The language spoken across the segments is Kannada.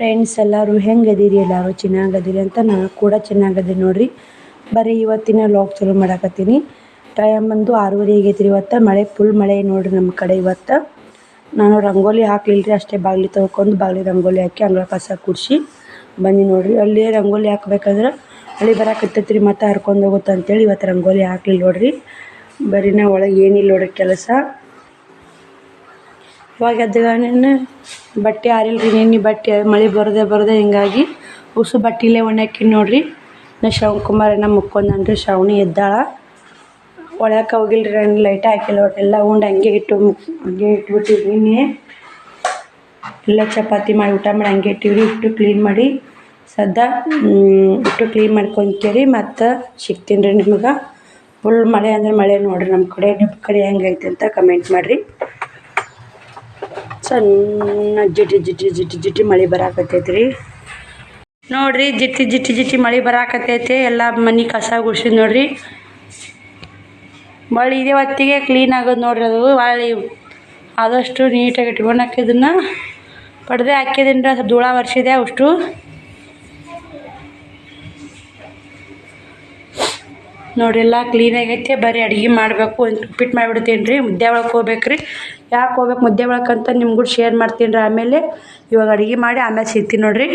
ಫ್ರೆಂಡ್ಸ್, ಎಲ್ಲರೂ ಹೆಂಗದೀರಿ? ಎಲ್ಲರೂ ಚೆನ್ನಾಗದೀರಿ ಅಂತ ನಾನು ಕೂಡ ಚೆನ್ನಾಗದೀನಿ ನೋಡ್ರಿ. ಬರೀ ಇವತ್ತಿನ ಲಾಗ್ ಚಾಲೂ ಮಾಡಾಕತ್ತೀನಿ. ಟೈಮ್ ಬಂದು 6:30 ಆಗೈತ್ರಿ. ಇವತ್ತು ಮಳೆ ಫುಲ್ ಮಳೆ ನೋಡ್ರಿ ನಮ್ಮ ಕಡೆ. ಇವತ್ತು ನಾನು ರಂಗೋಲಿ ಹಾಕ್ಲಿಲ್ರಿ, ಅಷ್ಟೇ ಬಾಗಿಲು ತೊಳ್ಕೊಂಡು ಬಾಗಿಲು ರಂಗೋಲಿ ಹಾಕಿ ಅಂಗಳ ಕಸ ಕುಡಿಸಿ ಬಂದು ನೋಡ್ರಿ. ಅಲ್ಲಿ ರಂಗೋಲಿ ಹಾಕ್ಬೇಕಾದ್ರೆ ಮಳೆ ಬರಾಕತ್ತೈತ್ರಿ, ಮತ್ತೆ ಹರ್ಕೊಂಡು ಹೋಗುತ್ತೆ ಅಂತೇಳಿ ಇವತ್ತು ರಂಗೋಲಿ ಹಾಕ್ಲಿಲ್ಲ ನೋಡ್ರಿ. ಬರೀ ನಾ ಒಳಗೆ ಏನಿಲ್ಲ ನೋಡ್ರಿ ಕೆಲಸ. ಇವಾಗ ಎದ್ದಗೇನೆ ಬಟ್ಟೆ ಆರಿಲ್ರಿ, ನಿನ್ನೆ ಬಟ್ಟೆ ಮಳೆ ಬರದೆ ಹಿಂಗಾಗಿ ಉಸು ಬಟ್ಟೆಲೇ ಒಣಾಕಿ ನೋಡ್ರಿ. ನಾ ಶ್ರವಣಕುಮಾರ್ ಮುಕ್ಕೊಂಡ್ರಿ, ಶ್ರಾವಣಿ ಎದ್ದಾಳ. ಒಳಕ್ಕೆ ಹೋಗಿಲ್ರಿ, ನಾನು ಲೈಟ್ ಹಾಕಿಲ್ಲ ನೋಡ್ರಿ. ಎಲ್ಲ ಉಂಡು ಹಂಗೆ ಇಟ್ಬಿಟ್ಟಿವ್ರಿ. ನಿನ್ನೆ ಎಲ್ಲ ಚಪಾತಿ ಮಾಡಿ ಊಟ ಮಾಡಿ ಹಂಗೆ ಇಟ್ಟಿವ್ರಿ. ಇಟ್ಟು ಕ್ಲೀನ್ ಮಾಡಿ ಇಟ್ಟು ಕ್ಲೀನ್ ಮಾಡ್ಕೊತೀರಿ. ಮತ್ತು ಸಿಗ್ತೀನಿ ರೀ ನಿಮ್ಗೆ. ಫುಲ್ ಮಳೆ ಅಂದ್ರೆ ಮಳೆ ನೋಡ್ರಿ ನಮ್ಮ ಕಡೆ. ನಿಮ್ಮ ಕಡೆ ಹೆಂಗೈತೆ ಅಂತ ಕಮೆಂಟ್ ಮಾಡಿರಿ. ಸಣ್ಣ ಜಿಟಿ ಮಳೆ ಬರಾಕತ್ತೈತ್ರಿ ನೋಡ್ರಿ. ಜಿಟಿ ಮಳೆ ಬರಾಕತ್ತೈತಿ. ಎಲ್ಲ ಮನೆ ಕಸ ಗುಡ್ಸಿದ್ ನೋಡ್ರಿ. ಮಳೆ ಇದೇ ಹೊತ್ತಿಗೆ ಕ್ಲೀನ್ ಆಗೋದು ನೋಡ್ರಿ. ಅದು ಹೊಳ್ಳಿ ಆದಷ್ಟು ನೀಟಾಗಿ ಇಟ್ಕೊಳಕ್ಕೆ ಇದನ್ನು ಪಡ್ದೆ ಹಾಕಿದೀನಿ ರೀ. ಧೂಳ ವರ್ಷಿದೆ ಅಷ್ಟು. ನೋಡ್ರಿ ಎಲ್ಲ ಕ್ಲೀನ್ ಆಗೈತೆ. ಬರೀ ಅಡುಗೆ ಮಾಡಬೇಕು. ಒಂದು ಉಪ್ಪಿಟ್ಟು ಮಾಡಿಬಿಡ್ತೀನಿ ರೀ. ಮುದ್ದೆ ಒಳಗೆ ಹೋಗ್ಬೇಕು ರೀ. ಯಾಕೆ ಹೋಗ್ಬೇಕು ಮುದ್ದೆ ಒಳಕ್ಕಂತ ನಿಮ್ಗೂ ಶೇರ್ ಮಾಡ್ತೀನಿ ರೀ. ಆಮೇಲೆ ಇವಾಗ ಅಡುಗೆ ಮಾಡಿ ಆಮೇಲೆ ಸಿಗ್ತೀನಿ ನೋಡ್ರಿ.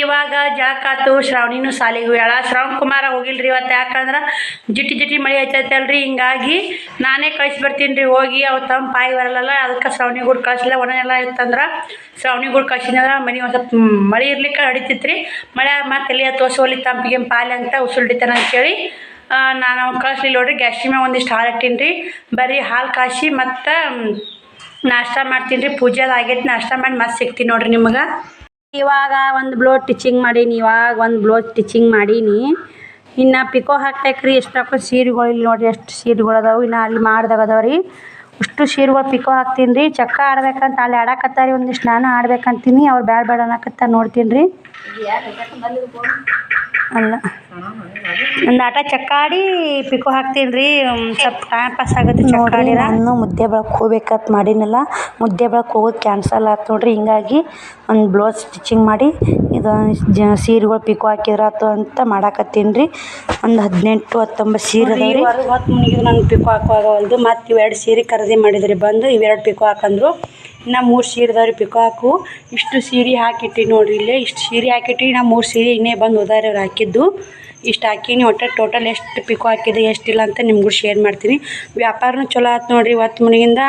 ಇವಾಗ ಜಳಕಾತು. ಶ್ರಾವಣಿನೂ ಸಾಲಿಗೆ ಹೋಗ್ಯಾಳ. ಶ್ರವಣಕುಮಾರ ಹೋಗಿಲ್ರಿ ಇವತ್ತು. ಯಾಕಂದ್ರೆ ಜಿಟಿ ಮಳೆ ಹಚ್ಚೈತಲ್ರಿ, ಹಿಂಗಾಗಿ ನಾನೇ ಕಳಿಸ್ಬರ್ತೀನಿ ರೀ ಹೋಗಿ. ಅವು ತಮ್ಮ ಪಾಯಿ ಬರಲ್ಲ, ಅದಕ್ಕೆ ಶ್ರಾವಣಿ ಗೂಡು ಕಳಿಸಿಲ್ಲ. ಒಣನೆಲ್ಲ ಇತ್ತಂದ್ರೆ ಶ್ರಾವಣಿ ಗೂಡು ಕಳ್ಸಿದ್ರೆ ಮನೆ ಒಂದು ಸ್ವಲ್ಪ ಮಳೆ ಇರ್ಲಿಕ್ಕೆ ನಡೀತಿತ್ತು ರೀ. ಮಳೆ ಮತ್ತೆ ಎಲ್ಲಿ ತೋರಿಸೋಲಿ ತಂಪಿಗೆ ಪಾಲೆ ಅಂತ ಉಸುಳ್ಡಿತಾನೆ ಅಂತೇಳಿ ನಾನು ಕಳಿಸ್ಲಿಲ್ಲ ನೋಡ್ರಿ. ಗ್ಯಾಸ್ಟ್ರಿ ಮ್ಯಾಗ ಒಂದಿಷ್ಟು ಹಾಲು ಇಟ್ಟೀನಿ ರೀ. ಬರೀ ಹಾಲು ಕಾಯಿಸಿ ಮತ್ತು ನಾಷ್ಟ ಮಾಡ್ತೀನಿ ರೀ. ಪೂಜೆ ಆಗೈತೆ. ನಾಷ್ಟ ಮಾಡಿ ಮತ್ತೆ ಸಿಗ್ತೀನಿ ನೋಡ್ರಿ ನಿಮ್ಗೆ. ಇವಾಗ ಒಂದು ಬ್ಲೌಸ್ ಸ್ಟಿಚಿಂಗ್ ಮಾಡೀನಿ. ಇನ್ನು ಪಿಕೋ ಹಾಕ್ಬೇಕ್ರಿ. ಎಷ್ಟು ಹಾಕೋ ಸೀರೆಗಳು ಇಲ್ಲಿ ನೋಡಿರಿ, ಎಷ್ಟು ಸೀರೆಗಳು ಅದಾವೆ. ಇನ್ನು ಅಲ್ಲಿ ಮಾಡ್ದಾಗ ಅದಾವ್ರಿ. ಅಷ್ಟು ಸೀರೆಗಳು ಪಿಕೋ ಹಾಕ್ತೀನಿ ರೀ. ಚಕ್ಕ ಆಡ್ಬೇಕಂತ ಅಲ್ಲಿ ಆಡಕತ್ತಾರೆ ಒಂದಿಷ್ಟು. ನಾನು ಆಡ್ಬೇಕಂತೀನಿ. ಅವ್ರು ಬೇಡ ಅನ್ನಕತ್ತಾರೆ. ನೋಡ್ತೀನಿ ರೀ. ಅಲ್ಲ, ಒಂದು ಆಟ ಚಕ್ಕ ಆಡಿ ಪಿಕೋ ಹಾಕ್ತೀನಿ ರೀ. ಸ್ವಲ್ಪ ಟೈಮ್ ಪಾಸ್ ಆಗುತ್ತೆ ಚಕ್ಕ ಆಡಿ. ನಾನು ಮುದ್ದೆ ಬೆಳಕ್ಕೆ ಹೋಗ್ಬೇಕಂತ ಮಾಡೀನಲ್ಲ, ಮುದ್ದೆ ಬೆಳಕ್ಕೆ ಹೋಗೋದು ಕ್ಯಾನ್ಸಲ್ ಆಯ್ತು ನೋಡ್ರಿ. ಹಿಂಗಾಗಿ ಒಂದು ಬ್ಲೌಸ್ ಸ್ಟಿಚಿಂಗ್ ಮಾಡಿ ಇದು ಸೀರೆಗಳು ಪಿಕೋ ಹಾಕಿದ್ರಾತು ಅಂತ ಮಾಡಾಕತ್ತೀನಿ ರೀ. ಒಂದು 18-19 ಸೀರೆ ಅದಾವೆ ರೀ. ಹೊತ್ತು ಮುಗಿದು ನಾನು ಪಿಕೋ ಹಾಕುವಾಗವಲ್ದು. ಮತ್ತು ಇವೆರಡು ಸೀರೆ ಖರೀದಿ ಮಾಡಿದ್ರಿ ಬಂದು. ಇವೆರಡು ಪಿಕೋ ಹಾಕಂದ್ರು. ಇನ್ನು 3 ಸೀರೆ ಅದಾವೆ ರೀ ಪಿಕೋ ಹಾಕು. ಇಷ್ಟು ಸೀರೆ ಹಾಕಿಟ್ಟಿ ನೋಡ್ರಿ. ಇಲ್ಲೇ ಇಷ್ಟು ಸೀರೆ ಹಾಕಿಟ್ಟಿ. ಇನ್ನು 3 ಸೀರೆ ಇನ್ನೇ ಬಂದು ಹೋದಾರೆ ಅವ್ರು ಹಾಕಿದ್ದು. ಇಷ್ಟು ಹಾಕೀನಿ. ಒಟ್ಟು ಟೋಟಲ್ ಎಷ್ಟು ಪಿಕೋ ಹಾಕಿದೆ ಎಷ್ಟಿಲ್ಲ ಅಂತ ನಿಮ್ಗೂ ಶೇರ್ ಮಾಡ್ತೀನಿ. ವ್ಯಾಪಾರನೂ ಚಲೋ ಆಯ್ತು ನೋಡ್ರಿ. ಇವತ್ತು ಮನೆಯಿಂದ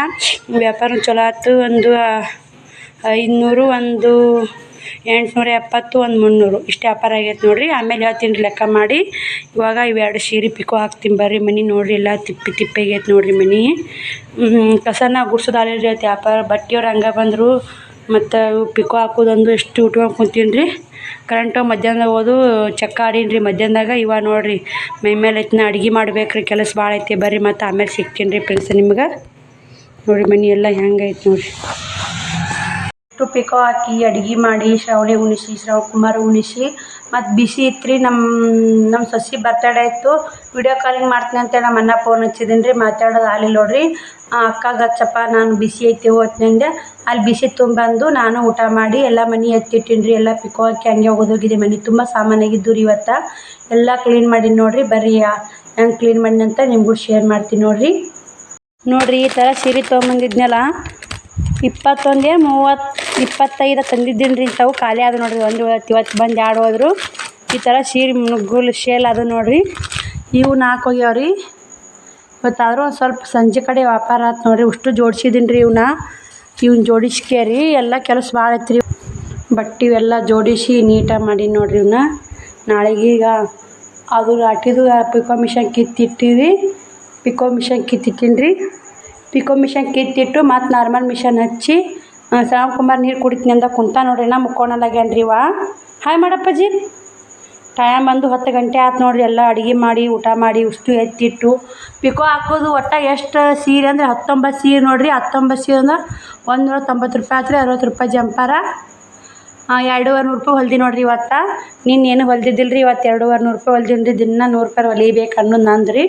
ವ್ಯಾಪಾರನೂ ಚಲೋ ಆಯ್ತು. ಒಂದು 500, ಒಂದು 870, ಒಂದು 300 ಇಷ್ಟು ವ್ಯಾಪಾರ ಆಗೈತೆ ನೋಡ್ರಿ. ಆಮೇಲೆ ಹೇಳ್ತೀನಿ ರೀ ಲೆಕ್ಕ ಮಾಡಿ. ಇವಾಗ ಇವೆರಡು ಸೀರೆ ಪಿಕೋ ಹಾಕ್ತೀನಿ ಬರ್ರಿ. ಮನೆ ನೋಡ್ರಿ ಎಲ್ಲ ತಿಪ್ಪೆ ಆಗೈತೆ ನೋಡ್ರಿ ಮನೆ. ಕಸನ ಗುಡ್ಸೋದಾಲಿಲ್ಲ ರೀ. ಇವತ್ತು ವ್ಯಾಪಾರ ಬಟ್ಟೆಯವ್ರು ಹಂಗೆ ಬಂದರು. ಮತ್ತು ಪಿಕೋ ಹಾಕೋದೊಂದು ಎಷ್ಟು ಉಟ್ಕೊಂಡು ಕುಂತೀನಿ ರೀ. ಕರೆಂಟು ಮಧ್ಯಾಹ್ನದಾಗ ಹೋದು ಚಕ್ಕ ಆಡೀನಿ ರೀ ಮಧ್ಯಾಹ್ನದಾಗ. ಇವಾಗ ನೋಡಿರಿ ಮೈ ಮೇಲೆ ಐತಿನ ಅಡುಗೆ ಮಾಡ್ಬೇಕು ರೀ. ಕೆಲಸ ಭಾಳ ಐತಿ. ಬರ್ರಿ ಮತ್ತು ಆಮೇಲೆ ಸಿಗ್ತೀನಿ ರೀ ಫ್ರೆಂಡ್ಸ್ ನಿಮ್ಗೆ. ನೋಡಿರಿ ಮನೆ ಎಲ್ಲ ಹೆಂಗೈತೆ ನೋಡಿರಿ. ಇಷ್ಟು ಪಿಕೋ ಹಾಕಿ ಅಡುಗೆ ಮಾಡಿ ಶ್ರಾವಣಿ ಉಣಿಸಿ, ಶ್ರವಣಕುಮಾರ್ ಉಣಿಸಿ, ಮತ್ತು ಬಿಸಿ ಇತ್ತು ರೀ. ನಮ್ಮ ಸೊಸೆ ಬರ್ತಡೇ ಇತ್ತು. ವಿಡಿಯೋ ಕಾಲಿಂಗ್ ಮಾಡ್ತೀನಿ ಅಂತೇಳಿ ನಮ್ಮ ಅಣ್ಣ ಫೋನ್ ಹಚ್ಚಿದ್ದೀನಿ ರೀ. ಮಾತಾಡೋದು ಆಗಲಿಲ್ಲ ನೋಡ್ರಿ. ಅಕ್ಕಾಗ ಹಚ್ಚಪ್ಪ, ನಾನು ಬಿಸಿ ಐತಿ ಹೋಗ್ತಂದೆ. ಅಲ್ಲಿ ಬಿಸಿ ತುಂಬಂದು ನಾನು ಊಟ ಮಾಡಿ ಎಲ್ಲ ಮನೆ ಎತ್ತಿಟ್ಟೀನಿ ರೀ. ಎಲ್ಲ ಪಿಕೋ ಹಾಕಿ ಹಂಗೆ ಹೋಗೋಗಿದೆ. ಮನೆ ತುಂಬ ಸಾಮಾನಾಗಿದ್ದು ರೀ. ಇವತ್ತು ಎಲ್ಲ ಕ್ಲೀನ್ ಮಾಡೀನಿ ನೋಡ್ರಿ. ಬರ್ರಿ ಹೆಂಗೆ ಕ್ಲೀನ್ ಮಾಡೀನಿ ಅಂತ ನಿಮಗೂ ಶೇರ್ ಮಾಡ್ತೀನಿ ನೋಡ್ರಿ. ಈ ಥರ ಸೀರೆ ತೊಗೊಂಬಂದಿದ್ನಲ್ಲ, 21, 30, 25 ತಂದಿದ್ದೀನಿ ರೀ. ಇಂಥವು ಖಾಲಿ ಅದು ನೋಡಿರಿ. ಇವತ್ತು ಬಂದು 2 ಹೋದ್ರು. ಈ ಥರ ಸೀರೆ ಮುಗ್ಗುಲ್ ಶೇಲ್ ಅದು ನೋಡಿರಿ. ಇವು 4 ಹೋಗ್ಯಾವ್ರಿ. ಇವತ್ತಾದರೂ ಒಂದು ಸ್ವಲ್ಪ ಸಂಜೆ ಕಡೆ ವ್ಯಾಪಾರ ಆಯ್ತು ನೋಡಿರಿ. ಅಷ್ಟು ಜೋಡಿಸಿದ್ದೀನಿ ರೀ. ಇವ್ನ ಜೋಡಿಸ್ಕೇರಿ. ಎಲ್ಲ ಕೆಲಸ ಭಾಳ ಐತೆ ರೀ. ಬಟ್ಟೆ ಇವೆಲ್ಲ ಜೋಡಿಸಿ ನೀಟಾಗಿ ಮಾಡೀನಿ ನೋಡಿರಿ. ಇವನ್ನ ನಾಳೆಗೆ ಈಗ ಅದು ಹಾಕಿದ್ದು ಪಿಕೋ ಮಿಷನ್ ಕಿತ್ತಿಟ್ಟಿವಿ. ಪಿಕೋ ಮಿಷನ್ ಕಿತ್ತಿಟ್ಟೀನಿ ರೀ. ಪಿಕೋ ಮಿಷನ್ ಕಿತ್ತಿಟ್ಟು ಮತ್ತು ನಾರ್ಮಲ್ ಮಿಷನ್ ಹಚ್ಚಿ ಶ್ರವಣಕುಮಾರ್ ನೀರು ಕುಡಿತೀನಿ ಅಂದ ಕುಂತ ನೋಡ್ರಿ. ನಾ ಮುಕ್ಕೋಣಲ್ಲಾಗ್ಯಾನ ರೀ. ಹಾಯ್ ಮಾಡಪ್ಪಾಜಿ. ಟೈಮ್ ಬಂದು 10 ಗಂಟೆ ಆಯ್ತು ನೋಡಿರಿ. ಎಲ್ಲ ಅಡುಗೆ ಮಾಡಿ ಊಟ ಮಾಡಿ ಉಷ್ಟು ಎತ್ತಿಟ್ಟು ಪಿಕೋ ಹಾಕೋದು. ಒಟ್ಟು ಎಷ್ಟು ಸೀರೆ ಅಂದರೆ 19 ಸೀರೆ ನೋಡಿರಿ. 19 ಸೀರೆ ಅಂದ್ರೆ 190 ರೂಪಾಯಿ ಆಯ್ತು ರೀ. 60 ರೂಪಾಯಿ ಜಂಪಾರ. 2,200 ರೂಪಾಯಿ ಹೊಲ್ದಿ ನೋಡಿರಿ. ಇವತ್ತು ನಿನ್ನೇನು ಹೊಲ್ದಿದ್ದಿಲ್ಲ ರೀ. ಇವತ್ತು 2,200 ರೂಪಾಯಿ ಹೊಲ್ದೀನಿ ರೀ. ದಿನ 100 ರೂಪಾಯಿ ಹೊಲಿಬೇಕು ಅನ್ನೋದು ನಂದು ರೀ.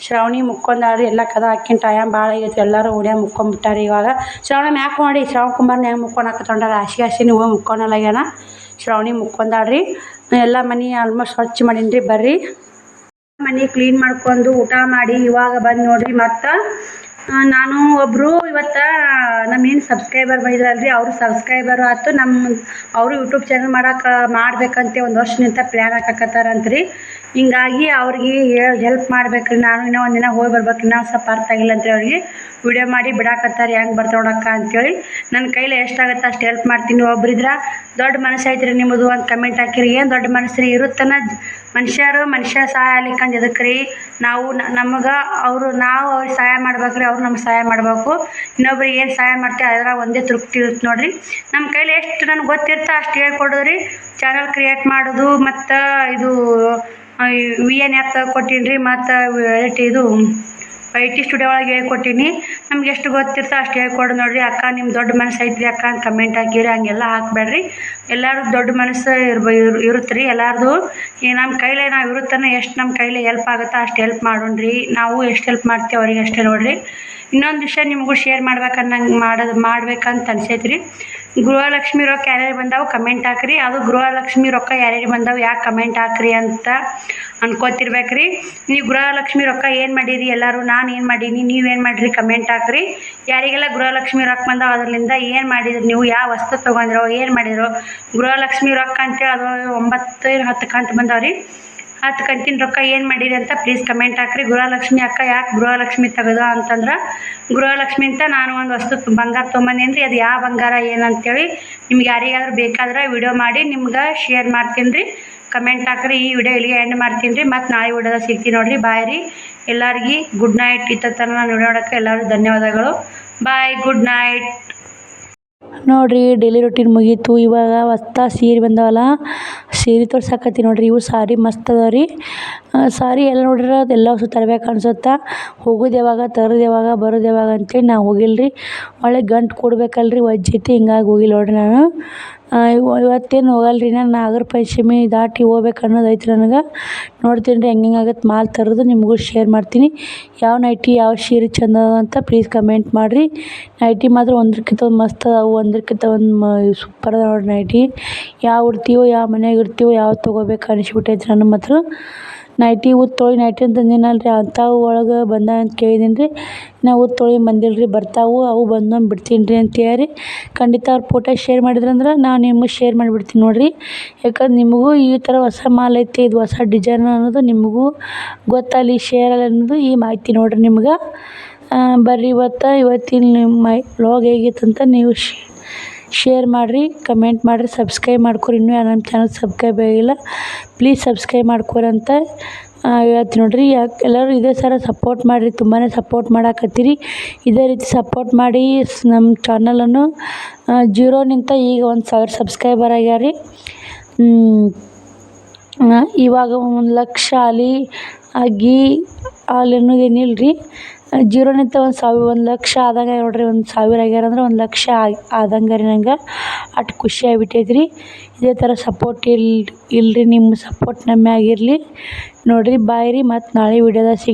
ಶ್ರಾವಣಿ ಮುಕ್ಕೊಂಡಾಡ್ರಿ ಎಲ್ಲ ಕದ ಹಾಕಿನ ಟೈಮ್ ಭಾಳ ಆಗೈತಿ ಎಲ್ಲರೂ ಓಡ್ಯಾಗ ಮುಕ್ಕೊಂಬಿಟ್ಟಾರೆ ಇವಾಗ. ಶ್ರಾವಣ ಮ್ಯಾಕ್ ಮಾಡಿ ಶ್ರಾವಣ ಕುಮಾರ್ನ ಹೆಂಗೆ ಮುಕ್ಕೊಳಕತ್ತೊಂಡಾರ ಹಾಸಿ ನೀವು ಮುಕ್ಕೊಳಲ್ಲಾಗ್ಯಾನ. ಶ್ರಾವಣಿ ಮುಕ್ಕೊಂಡಾಡ್ರಿ ಎಲ್ಲ ಮನೆ ಆಲ್ಮೋಸ್ಟ್ ಸ್ವಚ್ಛ ಮಾಡೀನಿ ರೀ. ಬರ್ರಿ ಮನೆ ಕ್ಲೀನ್ ಮಾಡ್ಕೊಂಡು ಊಟ ಮಾಡಿ ಇವಾಗ ಬಂದು ನೋಡ್ರಿ. ಮತ್ತು ನಾನು ಒಬ್ಬರು ಇವತ್ತು ನಮ್ಮೇನು ಸಬ್ಸ್ಕ್ರೈಬರ್ ಬಂದಿದ್ರಲ್ರಿ ಅವರು ಸಬ್ಸ್ಕ್ರೈಬರು ಆಯ್ತು. ಅವರು ಯೂಟ್ಯೂಬ್ ಚಾನಲ್ ಮಾಡ್ಬೇಕಂತೆ ಒಂದು ವರ್ಷನಿಂದ ಪ್ಲ್ಯಾನ್ ಹಾಕಕತ್ತಾರಂತ್ರಿ. ಹಿಂಗಾಗಿ ಅವ್ರಿಗೆ ಹೆಲ್ಪ್ ಮಾಡ್ಬೇಕ್ರಿ. ನಾನು ಇನ್ನೂ ಒಂದಿನ ಹೋಗಿ ಬರ್ಬೇಕು, ಇನ್ನೂ ಸ್ವಲ್ಪ ಅರ್ಥ ಆಗಿಲ್ಲ ಅಂತೇಳಿ ಅವ್ರಿಗೆ ವಿಡಿಯೋ ಮಾಡಿ ಬಿಡಾಕತ್ತಾರೆ ಹೆಂಗೆ ಬರ್ತಾವಡಕ್ಕ ಅಂತೇಳಿ. ನನ್ನ ಕೈಲಿ ಎಷ್ಟಾಗುತ್ತೆ ಅಷ್ಟು ಹೆಲ್ಪ್ ಮಾಡ್ತೀನಿ. ಒಬ್ರಿದ್ರೆ ದೊಡ್ಡ ಮನಸ್ಸು ಐತ್ರಿ ನಿಮ್ಮದು ಒಂದು ಕಮೆಂಟ್ ಹಾಕಿರಿ. ಏನು ದೊಡ್ಡ ಮನಸ್ಸು ರೀ ಇರುತ್ತನ ಮನುಷ್ಯ ಸಹಾಯ ಆಗ್ಲಿಕ್ಕಂದು ಎದಕ್ಕೆ ರೀ ನಾವು ನಮಗೆ ನಾವು ಅವ್ರಿಗೆ ಸಹಾಯ ಮಾಡ್ಬೇಕ್ರಿ, ಅವ್ರು ನಮ್ಗೆ ಸಹಾಯ ಮಾಡಬೇಕು. ಇನ್ನೊಬ್ರಿಗೆ ಏನು ಸಹಾಯ ಮಾಡ್ತೀವಿ ಅದ್ರಾಗ ಒಂದೇ ತೃಪ್ತಿ ಇರುತ್ತೆ ನೋಡಿರಿ. ನಮ್ಮ ಕೈಲಿ ಎಷ್ಟು ನನಗೆ ಗೊತ್ತಿರ್ತಾ ಅಷ್ಟು ಹೇಳ್ಕೊಡೋದ್ರಿ. ಚಾನಲ್ ಕ್ರಿಯೇಟ್ ಮಾಡೋದು ಮತ್ತು ಇದು VN ಆ್ಯಪ್ ಕೊಟ್ಟೀನಿ ರೀ. ಮತ್ತು ಇದು IT ಸ್ಟುಡಿಯೋ ಒಳಗೆ ಹೇಳ್ಕೊಟ್ಟೀನಿ. ನಮ್ಗೆ ಎಷ್ಟು ಗೊತ್ತಿರ್ತೋ ಅಷ್ಟು ಹೇಳ್ಕೊಡು ನೋಡಿರಿ. ಅಕ್ಕ ನಿಮ್ಮ ದೊಡ್ಡ ಮನಸ್ಸು ಐತ್ರಿ ಅಕ್ಕ ಅಂತ ಕಮೆಂಟ್ ಹಾಕಿರಿ. ಹಂಗೆಲ್ಲ ಹಾಕಬೇಡ್ರಿ. ಎಲ್ಲರೂ ದೊಡ್ಡ ಮನಸ್ಸು ಇರುತ್ತೆ ರೀ ಎಲ್ಲರದು. ಈ ನಮ್ಮ ಕೈಲೇ ನಾವು ಇರುತ್ತಾನೆ ಎಷ್ಟು ನಮ್ಮ ಕೈಲೇ ಹೆಲ್ಪ್ ಆಗುತ್ತೋ ಅಷ್ಟು ಹೆಲ್ಪ್ ಮಾಡೋಣ್ರಿ. ನಾವು ಎಷ್ಟು ಹೆಲ್ಪ್ ಮಾಡ್ತೀವಿ ಅವ್ರಿಗೆ ಅಷ್ಟೇ ನೋಡಿರಿ. ಇನ್ನೊಂದು ವಿಷಯ ನಿಮಗೂ ಶೇರ್ ಮಾಡ್ಬೇಕಂತ ಅನ್ಸೈತೆ ರೀ. ಗೃಹಲಕ್ಷ್ಮಿ ರೊಕ್ಕ ಯಾರ್ಯಾರು ಬಂದಾವು ಕಮೆಂಟ್ ಹಾಕ್ರಿ. ಅದು ಗೃಹಲಕ್ಷ್ಮಿ ರೊಕ್ಕ ಯಾರ್ಯಾರು ಬಂದಾವು ಯಾಕೆ ಕಮೆಂಟ್ ಹಾಕ್ರಿ ಅಂತ ಅನ್ಕೋತಿರ್ಬೇಕ್ರಿ. ನೀವು ಗೃಹಲಕ್ಷ್ಮಿ ರೊಕ್ಕ ಏನು ಮಾಡೀರಿ ಎಲ್ಲರೂ, ನಾನು ಏನು ಮಾಡೀನಿ ನೀವೇನು ಮಾಡಿರಿ ಕಮೆಂಟ್ ಹಾಕ್ರಿ. ಯಾರಿಗೆಲ್ಲ ಗೃಹಲಕ್ಷ್ಮಿ ರೊಕ್ಕ ಬಂದಾವ ಅದರಿಂದ ಏನು ಮಾಡಿದ್ರಿ ನೀವು, ಯಾವ ವಸ್ತು ತೊಗೊಂಡ್ರೋ ಏನು ಮಾಡಿದ್ರು. ಗೃಹಲಕ್ಷ್ಮಿ ರೊಕ್ಕ ಅಂತೇಳಿ ಅದು 9-10 ಕಂತು ಬಂದಾವ್ರಿ. 10 ಕಂತಿನ ರೊಕ್ಕ ಏನು ಮಾಡೀರಿ ಅಂತ ಪ್ಲೀಸ್ ಕಮೆಂಟ್ ಹಾಕ್ರಿ. ಗೃಹಲಕ್ಷ್ಮಿ ಅಕ್ಕ ಯಾಕೆ ಗೃಹಲಕ್ಷ್ಮಿ ತೆಗೆದು ಅಂತಂದ್ರೆ ಗೃಹಲಕ್ಷ್ಮಿ ಅಂತ ನಾನು ಒಂದು ವಸ್ತು ಬಂಗಾರ ತೊಗೊಂಬಂದೀನಿ ರೀ. ಅದು ಯಾವ ಬಂಗಾರ ಏನಂತೇಳಿ ನಿಮ್ಗೆ ಯಾರಿಗಾದ್ರೂ ಬೇಕಾದ್ರೆ ವಿಡಿಯೋ ಮಾಡಿ ನಿಮ್ಗೆ ಶೇರ್ ಮಾಡ್ತೀನಿ ರೀ. ಕಮೆಂಟ್ ಹಾಕ್ರಿ. ಈ ವಿಡಿಯೋ ಇಲ್ಲಿಗೆ ಎಂಡ್ ಮಾಡ್ತೀನಿ ರೀ. ಮತ್ತು ನಾಳೆ ವಿಡಿಯೋದಾಗ ಸಿಗ್ತೀನಿ ನೋಡಿರಿ. ಬಾಯ್ ರೀ ಎಲ್ಲರಿಗೆ. Good night. ಇತ್ತನ ನಾನು ನೋಡೋಕ್ಕೆ ಎಲ್ಲರಿಗೂ ಧನ್ಯವಾದಗಳು. ಬಾಯ್, ಗುಡ್ ನೈಟ್. ನೋಡಿರಿ ಡೈಲಿ ರೊಟೀನ್ ಮುಗೀತು. ಇವಾಗ ಹೊಸ್ತಾ ಸೀರೆ ಬಂದವಲ್ಲ ಸೀರೆ ತೋರ್ಸಕತ್ತೀನಿ ನೋಡಿರಿ. ಇವು ಸಾರಿ ಮಸ್ತ್ ಅದಾವ ರೀ. ಸಾರಿ ಎಲ್ಲ ನೋಡ್ರಿ ಅದೆಲ್ಲ ಹೊಸ ತರ್ಬೇಕು ಅನ್ಸುತ್ತಾ. ಹೋಗೋದು ಯಾವಾಗ ತರೋದು ಯಾವಾಗ ಬರೋದು ಯಾವಾಗ ಅಂತೇಳಿ ನಾವು ಹೋಗಿಲ್ಲ ರೀ. ಒಳ್ಳೆ ಗಂಟು ಕೊಡ್ಬೇಕಲ್ರಿ ವಜ್ಜೈತಿ. ಹಿಂಗಾಗಿ ಹೋಗಿಲ್ಲ ನೋಡಿರಿ ನಾನು. ಇವತ್ತೇನು ಹೋಗಲ್ರಿ. ನಾನು ನಾಗರ ಪಂಚಮಿ ದಾಟಿ ಹೋಗ್ಬೇಕು ಅನ್ನೋದು ಐತ್ರಿ ನನಗೆ. ನೋಡ್ತೀನಿ ರೀ ಹೆಂಗೆ ಆಗುತ್ತೆ ಮಾಲ್ ತರೋದು ನಿಮಗೂ ಶೇರ್ ಮಾಡ್ತೀನಿ. ಯಾವ ನೈಟಿ ಯಾವ ಸೀರೆ ಚಂದ ಅಂತ ಪ್ಲೀಸ್ ಕಮೆಂಟ್ ಮಾಡಿರಿ. ನೈಟಿ ಮಾತ್ರ ಒಂದಕ್ಕಿಂತ ಒಂದು ಮಸ್ತ್ ಅದಾವು, ಒಂದಕ್ಕಿಂತ ಒಂದು ಸೂಪರ್ ಅದ ನೋಡಿರಿ ನೈಟಿ. ಯಾವ ಉಡ್ತೀವೋ ಯಾವ ಮನೆಯಾಗ ಇರ್ತೀವೋ ಯಾವ ತೊಗೋಬೇಕು ಅನಿಸ್ಬಿಟ್ಟೈತಿ ನನ್ನ ಮಾತ್ರ. ನೈಟಿ ತೊಳಿ ನೈಟಿ ಅಂತ ತಂದಿನಲ್ರಿ ಅಂಥವು ಒಳಗೆ ಬಂದ ಅಂತ ಕೇಳಿದೀನಿ ರೀ. ನಾವು ತೊಳಿ ಬಂದಿಲ್ಲ ರೀ, ಬರ್ತಾವು ಅವು ಬಂದೊಮ್ಮೆ ಬಿಡ್ತೀನಿ ರೀ ಅಂತ ಹೇಳಿ ಖಂಡಿತ ಅವ್ರು ಫೋಟೋ ಶೇರ್ ಮಾಡಿದ್ರಂದ್ರೆ ನಾನು ನಿಮಗೆ ಶೇರ್ ಮಾಡಿಬಿಡ್ತೀನಿ ನೋಡಿರಿ. ಯಾಕಂದ್ರೆ ನಿಮಗೂ ಈ ಥರ ಹೊಸ ಮಾಲ್ ಐತೆ, ಇದು ಹೊಸ ಡಿಸೈನ್ ಅನ್ನೋದು ನಿಮಗೂ ಗೊತ್ತಲ್ಲಿ ಶೇರ್ ಅನ್ನೋದು ಈ ಮಾಹಿತಿ ನೋಡಿರಿ ನಿಮ್ಗೆ. ಬರ್ರಿ ಇವತ್ತಿನ ನಿಮ್ಮ ವ್ಲಾಗ್ ಹೇಗಿತ್ತಂತ ನೀವು ಶೇರ್ ಮಾಡಿರಿ, ಕಮೆಂಟ್ ಮಾಡಿರಿ, ಸಬ್ಸ್ಕ್ರೈಬ್ ಮಾಡ್ಕೊರಿ. ಇನ್ನೂ ನಮ್ಮ ಚಾನಲ್ ಸಬ್ಸ್ಕ್ರೈಬ್ ಆಗಿಲ್ಲ ಪ್ಲೀಸ್ ಸಬ್ಸ್ಕ್ರೈಬ್ ಮಾಡ್ಕೊರಿ ಅಂತ ಹೇಳ್ತೀನಿ ನೋಡಿರಿ. ಎಲ್ಲರೂ ಇದೇ ಥರ ಸಪೋರ್ಟ್ ಮಾಡಿರಿ. ತುಂಬಾ ಸಪೋರ್ಟ್ ಮಾಡಾಕತ್ತೀರಿ. ಇದೇ ರೀತಿ ಸಪೋರ್ಟ್ ಮಾಡಿ ನಮ್ಮ ಚಾನಲನ್ನು 0 ಈಗ 1000 ಸಬ್ಸ್ಕ್ರೈಬರ್ ಆಗ್ಯಾರ ರೀ. ಇವಾಗ 1 ಲಕ್ಷ ಆಗಿ ಅನ್ನೋದೇನಿಲ್ಲ ರೀ. 0 1 ಲಕ್ಷ ಆದಂಗೆ ನೋಡಿರಿ. 1000 ಆಗ್ಯಾರ ಅಂದ್ರೆ 1 ಲಕ್ಷ ಆದಂಗೆ ರೀ. ನಂಗೆ ಅಷ್ಟು ಖುಷಿ ಆಗಿಬಿಟ್ಟೈತೆ ರೀ. ಇದೇ ಥರ ಸಪೋರ್ಟ್ ಇಲ್ಲರಿ ನಿಮ್ಮ ಸಪೋರ್ಟ್ ನಮ್ಮ ಮ್ಯಾಗಿರಲಿ ನೋಡಿರಿ. ಬಾಯ್ ರೀ. ಮತ್ತು ನಾಳೆ ವಿಡಿಯೋದಾಗ